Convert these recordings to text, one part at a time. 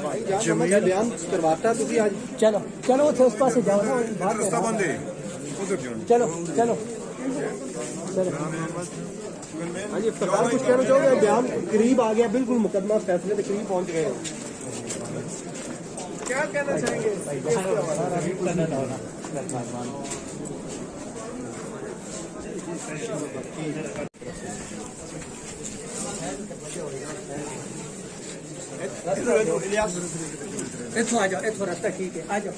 بیان کرواتا تو آج چلو چلو اس پاس جاؤ نا باہر چلو چلو چلو ہاں جی سرکار کچھ کہنا چاہو گے بیان قریب آ گیا بالکل مقدمہ فیصلے کے قریب پہنچ گئے کیا کہنا چاہیں گے اتو آ جاؤ اتو راستہ ٹھیک ہے آ جاؤ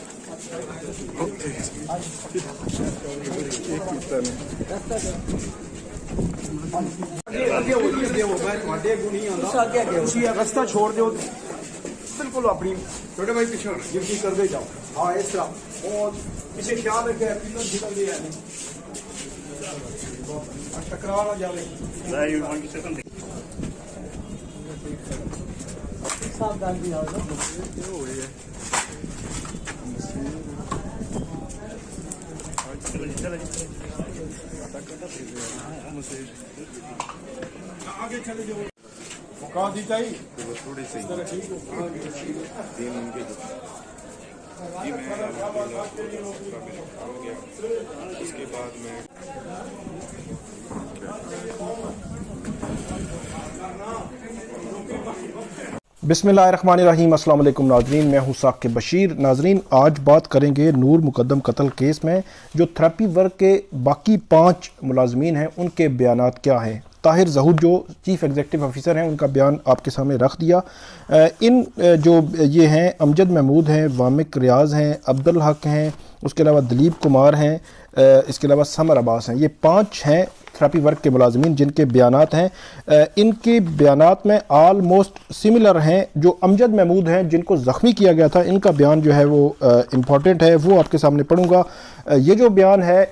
رستہ چھوڑ دو بالکل اپنی چھوٹے بھائی پیچھے گرفتی کر دے جاؤ ہاں اس طرح اور پیچھے خیال رکھے نکل گیا ٹکرا نہ جائے ساودھان بھی آؤ آگے چلے جاؤ موقع دی چاہیے تھوڑے سے اس کے بعد میں بسم اللہ الرحمن الرحیم۔ السلام علیکم ناظرین، میں ہوں ثاقب بشیر۔ ناظرین آج بات کریں گے نور مقدم قتل کیس میں جو تھراپی ورک کے باقی 5 ملازمین ہیں ان کے بیانات کیا ہیں۔ طاہر ظہور جو چیف ایگزیکٹو آفیسر ہیں ان کا بیان آپ کے سامنے رکھ دیا۔ ان جو یہ ہیں امجد محمود ہیں، وامق ریاض ہیں، عبدالحق ہیں، اس کے علاوہ دلیپ کمار ہیں، اس کے علاوہ سمر عباس ہیں، یہ 5 ہیں تھراپی ورک کے ملازمین جن کے بیانات ہیں۔ ان کے بیانات میں آلموسٹ سملر ہیں۔ جو امجد محمود ہیں جن کو زخمی کیا گیا تھا ان کا بیان جو ہے وہ امپورٹنٹ ہے، وہ آپ کے سامنے پڑھوں گا۔ یہ جو بیان ہے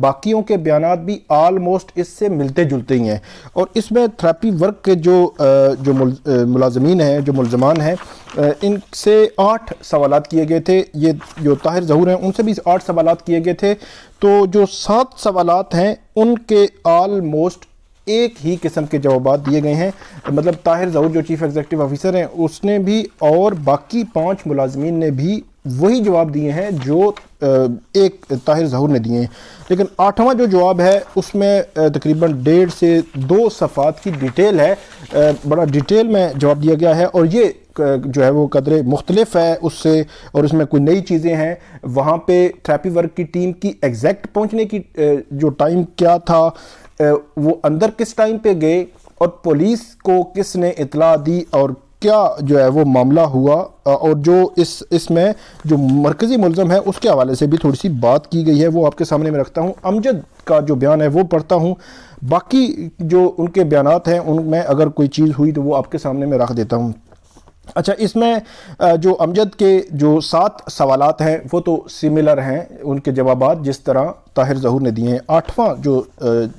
باقیوں کے بیانات بھی آلموسٹ اس سے ملتے جلتے ہی ہیں، اور اس میں تھراپی ورک کے جو ملازمین ہیں، جو ملزمان ہیں، ان سے 8 سوالات کیے گئے تھے۔ یہ جو طاہر ظہور ہیں ان سے بھی 8 سوالات کیے گئے تھے، تو جو 7 سوالات ہیں ان کے آلموسٹ ایک ہی قسم کے جوابات دیے گئے ہیں۔ مطلب طاہر ظہور جو چیف ایگزیکٹو آفیسر ہیں اس نے بھی اور باقی 5 ملازمین نے بھی وہی جواب دیے ہیں جو ایک طاہر ظہور نے دیے ہیں، لیکن 8واں جو جواب ہے اس میں تقریباً 1.5 سے 2 صفحات کی ڈیٹیل ہے، بڑا ڈیٹیل میں جواب دیا گیا ہے، اور یہ جو ہے وہ قدرے مختلف ہے اس سے، اور اس میں کوئی نئی چیزیں ہیں۔ وہاں پہ تھراپی ورک کی ٹیم کی ایگزیکٹ پہنچنے کی جو ٹائم کیا تھا، وہ اندر کس ٹائم پہ گئے، اور پولیس کو کس نے اطلاع دی، اور کیا جو ہے وہ معاملہ ہوا، اور جو اس میں جو مرکزی ملزم ہے اس کے حوالے سے بھی تھوڑی سی بات کی گئی ہے، وہ آپ کے سامنے میں رکھتا ہوں۔ امجد کا جو بیان ہے وہ پڑھتا ہوں، باقی جو ان کے بیانات ہیں ان میں اگر کوئی چیز ہوئی تو وہ آپ کے سامنے میں رکھ دیتا ہوں۔ اچھا، اس میں جو امجد کے جو 7 سوالات ہیں وہ تو سملر ہیں ان کے جوابات جس طرح طاہر ظہور نے دیے ہیں۔ 8واں جو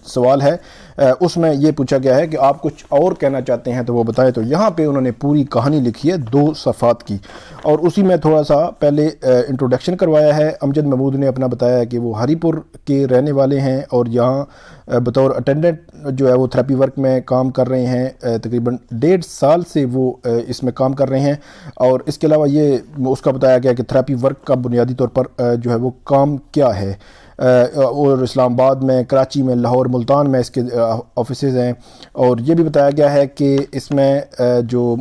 سوال ہے اس میں یہ پوچھا گیا ہے کہ آپ کچھ اور کہنا چاہتے ہیں تو وہ بتائیں، تو یہاں پہ انہوں نے پوری کہانی لکھی ہے 2 صفحات کی، اور اسی میں تھوڑا سا پہلے انٹروڈکشن کروایا ہے۔ امجد محمود نے اپنا بتایا ہے کہ وہ ہری پور کے رہنے والے ہیں اور یہاں بطور اٹینڈنٹ جو ہے وہ تھراپی ورک میں کام کر رہے ہیں، تقریباً 1.5 سال سے وہ اس میں کام کر رہے ہیں، اور اس کے علاوہ یہ اس کا بتایا گیا کہ تھراپی ورک کا بنیادی طور پر جو ہے وہ کام کیا ہے، اور اسلام آباد میں، کراچی میں، لاہور، ملتان میں اس کے آفیسز ہیں، اور یہ بھی بتایا گیا ہے کہ اس میں جو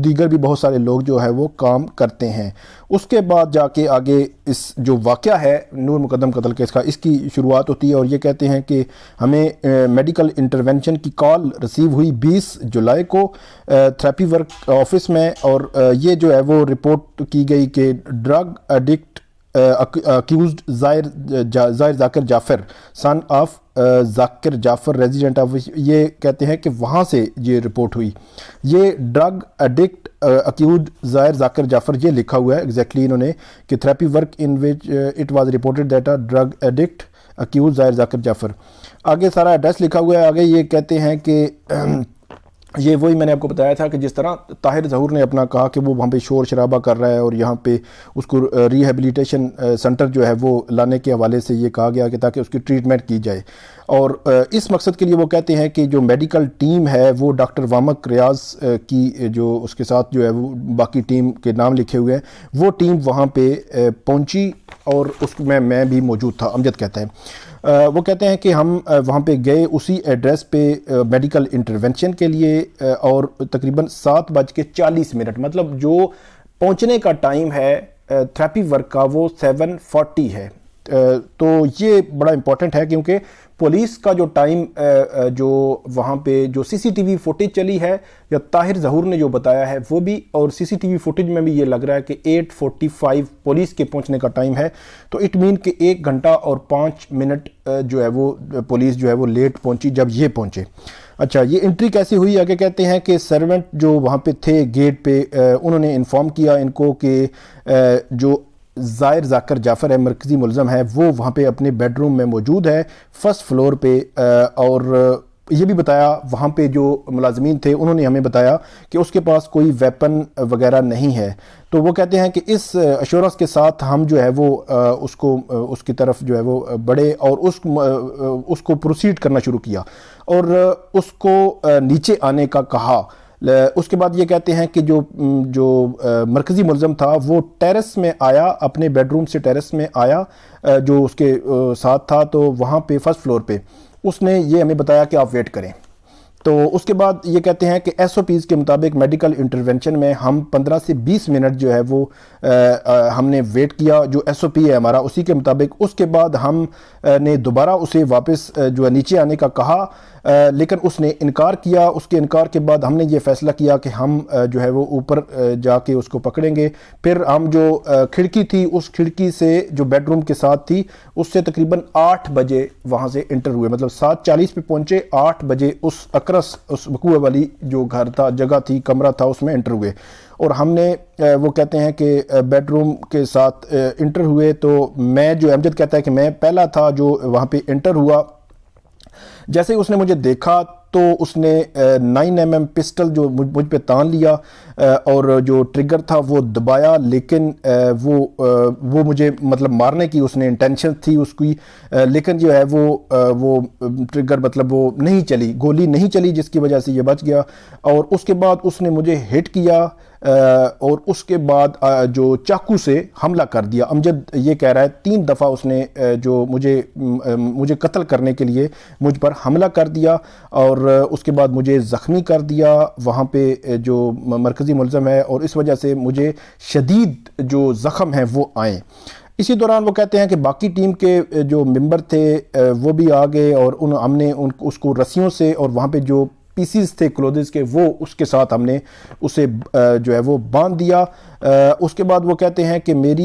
دیگر بھی بہت سارے لوگ جو ہے وہ کام کرتے ہیں۔ اس کے بعد جا کے آگے اس جو واقعہ ہے نور مقدم قتل کیس کا، اس کی شروعات ہوتی ہے، اور یہ کہتے ہیں کہ ہمیں میڈیکل انٹرونشن کی کال ریسیو ہوئی 20 جولائی کو تھراپی ورک آفس میں، اور یہ جو ہے وہ رپورٹ کی گئی کہ drug addict accused Zahir Zakir Jafar son of Zakir Jafar resident of, یہ کہتے ہیں کہ وہاں سے یہ رپورٹ ہوئی۔ یہ drug addict accused Zahir Zakir جعفر یہ لکھا ہوا ہے ایگزیکٹلی انہوں نے کہ therapy work in which it was reported that drug addict accused Zahir Zakir جعفر۔ آگے سارا ایڈریس لکھا ہوا ہے۔ آگے یہ کہتے ہیں کہ یہ وہی میں نے آپ کو بتایا تھا کہ جس طرح طاہر ظہور نے اپنا کہا کہ وہ وہاں پہ شور شرابہ کر رہا ہے اور یہاں پہ اس کو ریہیبلیٹیشن سینٹر جو ہے وہ لانے کے حوالے سے یہ کہا گیا کہ تاکہ اس کی ٹریٹمنٹ کی جائے، اور اس مقصد کے لیے وہ کہتے ہیں کہ جو میڈیکل ٹیم ہے وہ ڈاکٹر وامق ریاض کی جو اس کے ساتھ جو ہے وہ باقی ٹیم کے نام لکھے ہوئے ہیں، وہ ٹیم وہاں پہ پہنچی اور اس میں بھی موجود تھا، امجد کہتا ہے۔ وہ کہتے ہیں کہ ہم وہاں پہ گئے اسی ایڈریس پہ میڈیکل انٹرونشن کے لیے، اور تقریباً 7:40، مطلب جو پہنچنے کا ٹائم ہے تھراپی ورک کا وہ 7:40 ہے۔ تو یہ بڑا امپورٹنٹ ہے کیونکہ پولیس کا جو ٹائم جو وہاں پہ جو سی سی ٹی وی فوٹیج چلی ہے یا طاہر ظہور نے جو بتایا ہے وہ بھی، اور سی سی ٹی وی فوٹیج میں بھی یہ لگ رہا ہے کہ 8:45 پولیس کے پہنچنے کا ٹائم ہے، تو اٹ مین کہ 1 گھنٹہ اور 5 منٹ جو ہے وہ پولیس جو ہے وہ لیٹ پہنچی جب یہ پہنچے۔ اچھا، یہ انٹری کیسی ہوئی؟ آگے کہتے ہیں کہ سرونٹ جو وہاں پہ تھے گیٹ پہ، انہوں نے انفارم کیا ان کو کہ جو زائر ذاکر جعفر ہے، مرکزی ملزم ہے، وہ وہاں پہ اپنے بیڈ روم میں موجود ہے 1st فلور پہ، اور یہ بھی بتایا وہاں پہ جو ملازمین تھے انہوں نے ہمیں بتایا کہ اس کے پاس کوئی ویپن وغیرہ نہیں ہے۔ تو وہ کہتے ہیں کہ اس ایشورنس کے ساتھ ہم جو ہے وہ اس کی طرف جو ہے وہ بڑھے اور اس کو پروسیڈ کرنا شروع کیا اور اس کو نیچے آنے کا کہا۔ اس کے بعد یہ کہتے ہیں کہ جو مرکزی ملزم تھا وہ ٹیرس میں آیا، اپنے بیڈ روم سے ٹیرس میں آیا جو اس کے ساتھ تھا، تو وہاں پہ 1st فلور پہ اس نے یہ ہمیں بتایا کہ آپ ویٹ کریں۔ تو اس کے بعد یہ کہتے ہیں کہ ایس او پیز کے مطابق میڈیکل انٹرونشن میں ہم 15 سے 20 منٹ جو ہے وہ ہم نے ویٹ کیا، جو ایس او پی ہے ہمارا اسی کے مطابق۔ اس کے بعد ہم نے دوبارہ اسے واپس جو ہے نیچے آنے کا کہا، لیکن اس نے انکار کیا۔ اس کے انکار کے بعد ہم نے یہ فیصلہ کیا کہ ہم جو ہے وہ اوپر جا کے اس کو پکڑیں گے۔ پھر ہم جو کھڑکی تھی اس کھڑکی سے جو بیڈ روم کے ساتھ تھی اس سے تقریباً 8 بجے وہاں سے انٹر ہوئے، مطلب 7:40 پہ پہنچے، 8 بجے اس اکرس اس وقوع والی جو گھر تھا، جگہ تھی، کمرہ تھا، اس میں انٹر ہوئے۔ اور ہم نے وہ کہتے ہیں کہ بیڈ روم کے ساتھ انٹر ہوئے، تو میں جو امجد کہتا ہے کہ میں پہلا تھا جو وہاں پہ انٹر ہوا۔ جیسے اس نے مجھے دیکھا تو اس نے 9mm پسٹل جو مجھ پہ تان لیا اور جو ٹریگر تھا وہ دبایا، لیکن وہ مجھے مطلب مارنے کی اس نے انٹینشن تھی اس کی، لیکن جو ہے وہ ٹریگر مطلب وہ نہیں چلی، گولی نہیں چلی، جس کی وجہ سے یہ بچ گیا۔ اور اس کے بعد اس نے مجھے ہٹ کیا اور اس کے بعد جو چاقو سے حملہ کر دیا۔ امجد یہ کہہ رہا ہے 3 دفعہ اس نے جو مجھے قتل کرنے کے لیے مجھ پر حملہ کر دیا اور اس کے بعد مجھے زخمی کر دیا وہاں پہ جو مرکزی ملزم ہے، اور اس وجہ سے مجھے شدید جو زخم ہیں وہ آئیں۔ اسی دوران وہ کہتے ہیں کہ باقی ٹیم کے جو ممبر تھے وہ بھی آ گئے اور ہم نے اس کو رسیوں سے اور وہاں پہ جو پیسز تھے کلوتھز کے وہ اس کے ساتھ ہم نے اسے جو ہے وہ باندھ دیا۔ اس کے بعد وہ کہتے ہیں کہ میں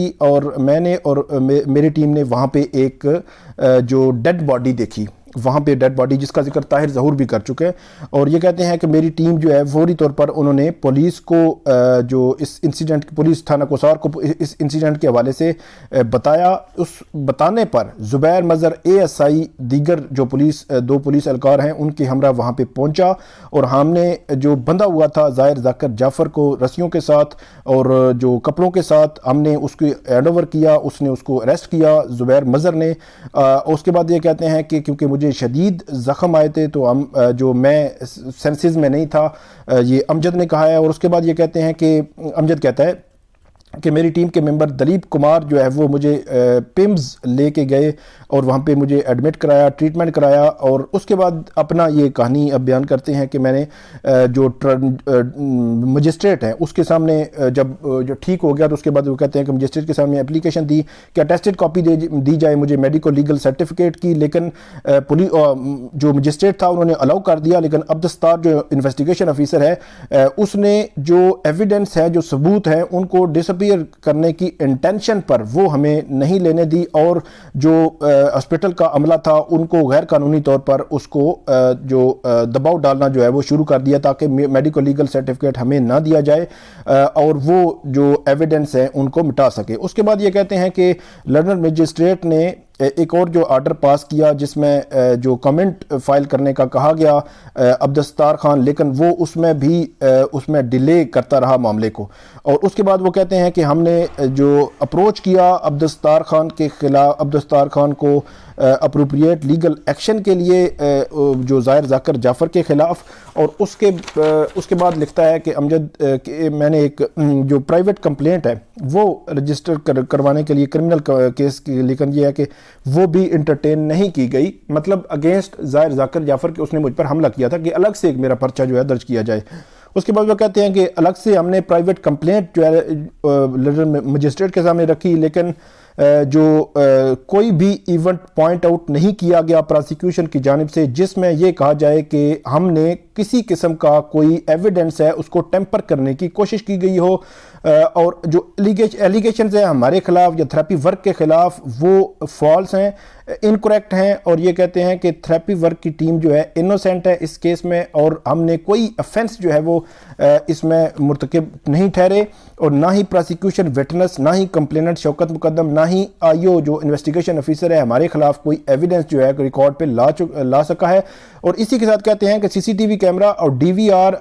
نے اور میری ٹیم نے وہاں پہ ایک جو ڈیڈ باڈی دیکھی، وہاں پہ ڈیڈ باڈی جس کا ذکر طاہر ظہور بھی کر چکے ہیں، اور یہ کہتے ہیں کہ میری ٹیم جو ہے فوری طور پر انہوں نے پولیس کو جو اس انسیڈنٹ پولیس تھانہ کوسار کو اس انسیڈنٹ کے حوالے سے بتایا۔ اس بتانے پر زبیر مظہر ASI دیگر جو 2 پولیس اہلکار ہیں ان کے ہمراہ وہاں پہ پہنچا، اور ہم نے جو بندھا ہوا تھا زائر ذاکر جعفر کو رسیوں کے ساتھ اور جو کپڑوں کے ساتھ ہم نے اس کو ہینڈ اوور کیا، اس نے اس کو اریسٹ کیا زبیر مظہر نے۔ اس کے بعد یہ کہتے ہیں کہ کیونکہ مجھے شدید زخم آئے تھے تو میں سینسز میں نہیں تھا، یہ امجد نے کہا ہے۔ اور اس کے بعد یہ کہتے ہیں کہ امجد کہتا ہے کہ میری ٹیم کے ممبر دلیپ کمار جو ہے وہ مجھے پیمز لے کے گئے اور وہاں پہ مجھے ایڈمٹ کرایا، ٹریٹمنٹ کرایا، اور اس کے بعد اپنا یہ کہانی اب بیان کرتے ہیں کہ میں نے جو مجسٹریٹ ہیں اس کے سامنے جب ٹھیک ہو گیا تو اس کے بعد وہ کہتے ہیں کہ مجسٹریٹ کے سامنے اپلیکیشن دی کہ اٹیسٹڈ کاپی دی جائے مجھے میڈیکو لیگل سرٹیفکیٹ کی، لیکن جو مجسٹریٹ تھا انہوں نے الاؤ کر دیا، لیکن عبدالستار جو انویسٹیگیشن آفیسر ہے اس نے جو ایویڈنس ہے، جو ثبوت ہیں، ان کو ڈسپیئر کرنے کی انٹینشن پر وہ ہمیں نہیں لینے دی، اور جو ہاسپٹل کا عملہ تھا ان کو غیر قانونی طور پر اس کو جو دباؤ ڈالنا جو ہے وہ شروع کر دیا تاکہ میڈیکو لیگل سرٹیفکیٹ ہمیں نہ دیا جائے اور وہ جو ایویڈنس ہیں ان کو مٹا سکے۔ اس کے بعد یہ کہتے ہیں کہ لرنر مجسٹریٹ نے ایک اور جو آرڈر پاس کیا جس میں جو کمنٹ فائل کرنے کا کہا گیا عبدالستار خان، لیکن وہ اس میں ڈیلے کرتا رہا معاملے کو، اور اس کے بعد وہ کہتے ہیں کہ ہم نے جو اپروچ کیا عبدالستار خان کے خلاف، عبدالستار خان کو اپروپریٹ لیگل ایکشن کے لیے جو ظاہر ذاکر جعفر کے خلاف، اور اس کے بعد لکھتا ہے کہ امجد کہ میں نے ایک جو پرائیویٹ کمپلینٹ ہے وہ رجسٹر کروانے کے لیے کرمنل کیس، لیکن یہ ہے کہ وہ بھی انٹرٹین نہیں کی گئی، مطلب اگینسٹ ظاہر ذاکر جعفر کے اس نے مجھ پر حملہ کیا تھا کہ الگ سے ایک میرا پرچہ جو ہے درج کیا جائے۔ اس کے بعد وہ کہتے ہیں کہ الگ سے ہم نے پرائیویٹ کمپلینٹ جو ہے مجسٹریٹ کے سامنے رکھی، لیکن جو کوئی بھی ایونٹ پوائنٹ آؤٹ نہیں کیا گیا پراسیکیوشن کی جانب سے جس میں یہ کہا جائے کہ ہم نے کسی قسم کا کوئی ایویڈنس ہے اس کو ٹیمپر کرنے کی کوشش کی گئی ہو، اور جو ایلیگیشنز ہیں ہمارے خلاف یا تھراپی ورک کے خلاف وہ فالس ہیں، انکریکٹ ہیں، اور یہ کہتے ہیں کہ تھراپی ورک کی ٹیم جو ہے انوسینٹ ہے اس کیس میں، اور ہم نے کوئی افینس جو ہے وہ اس میں مرتکب نہیں ٹھہرے، اور نہ ہی پراسیکیوشن وٹنس، نہ ہی کمپلیننٹ شوکت مقدم، نہ ہی آئی او جو انویسٹیگیشن افیسر ہے ہمارے خلاف کوئی ایویڈنس جو ہے ریکارڈ پہ لا سکا ہے۔ اور اسی کے ساتھ کہتے ہیں کہ سی سی ٹی وی کیمرہ اور ڈی وی آر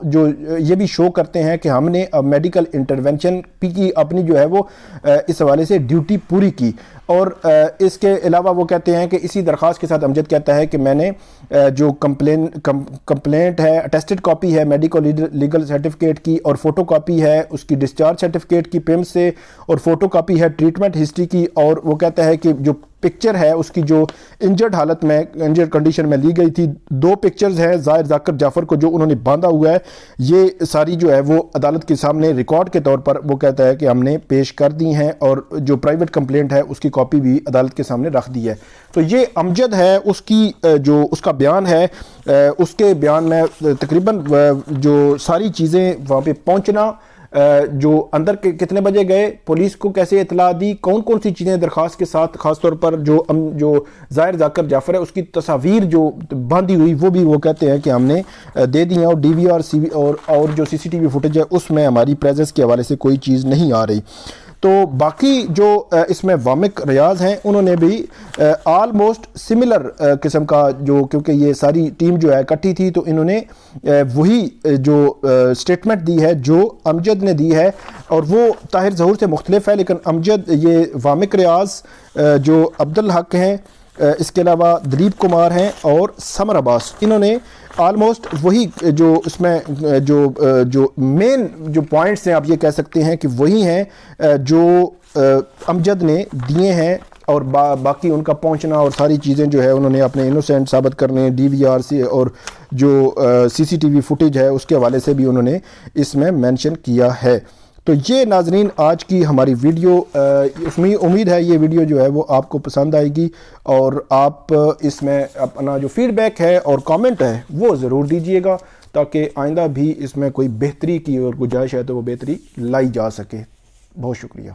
جو یہ بھی شو کرتے ہیں کہ ہم نے میڈیکل انٹرونشن کی اپنی جو ہے وہ اس حوالے سے ڈیوٹی پوری کی۔ اور اس کے علاوہ وہ کہتے ہیں کہ اسی درخواست کے ساتھ امجد کہتا ہے کہ میں نے جو کمپلینٹ ہے اٹیسٹڈ کاپی ہے میڈیکل لیگل سرٹیفکیٹ کی، اور فوٹو کاپی ہے اس کی ڈسچارج سرٹیفکیٹ کی پیم سے، اور فوٹو کاپی ہے ٹریٹمنٹ ہسٹری کی، اور وہ کہتا ہے کہ جو پکچر ہے اس کی جو انجرڈ حالت میں انجرڈ کنڈیشن میں لی گئی تھی، 2 پکچرز ہیں ظاہر ذاکر جعفر کو جو انہوں نے باندھا ہوا ہے، یہ ساری جو ہے وہ عدالت کے سامنے ریکارڈ کے طور پر وہ کہتا ہے کہ ہم نے پیش کر دی ہیں، اور جو پرائیویٹ کمپلینٹ ہے اس کی کاپی بھی عدالت کے سامنے رکھ دی ہے۔ تو یہ امجد ہے اس کا بیان ہے، اس کے بیان میں تقریباً جو ساری چیزیں وہاں پہ پہنچنا، جو اندر کے کتنے بجے گئے، پولیس کو کیسے اطلاع دی، کون سی چیزیں درخواست کے ساتھ، خاص طور پر جو ظاہر ذاکر جعفر ہے اس کی تصاویر جو باندھی ہوئی وہ بھی وہ کہتے ہیں کہ ہم نے دے دی ہیں، اور ڈی وی آر اور جو سی سی ٹی وی فوٹیج ہے اس میں ہماری پریزنس کے حوالے سے کوئی چیز نہیں آ رہی۔ تو باقی جو اس میں وامق ریاض ہیں انہوں نے بھی آلموسٹ سملر قسم کا کیونکہ یہ ساری ٹیم جو ہے اکٹھی تھی تو انہوں نے وہی جو سٹیٹمنٹ دی ہے جو امجد نے دی ہے، اور وہ طاہر ظہور سے مختلف ہے، لیکن امجد یہ وامق ریاض جو عبدالحق ہیں، اس کے علاوہ دلیپ کمار ہیں اور سمر عباس، انہوں نے آلموسٹ وہی جو اس میں جو مین جو پوائنٹس ہیں آپ یہ کہہ سکتے ہیں کہ وہی ہیں جو امجد نے دیے ہیں، اور باقی ان کا پہنچنا اور ساری چیزیں جو ہے انہوں نے اپنے انوسینٹ ثابت کرنے، ڈی وی آر سے اور جو سی سی ٹی وی فوٹیج ہے اس کے حوالے سے بھی انہوں نے اس میں مینشن کیا ہے۔ تو یہ ناظرین آج کی ہماری ویڈیو، اس میں امید ہے یہ ویڈیو جو ہے وہ آپ کو پسند آئے گی، اور آپ اس میں اپنا جو فیڈ بیک ہے اور کامنٹ ہے وہ ضرور دیجئے گا، تاکہ آئندہ بھی اس میں کوئی بہتری کی اور گنجائش ہے تو وہ بہتری لائی جا سکے۔ بہت شکریہ۔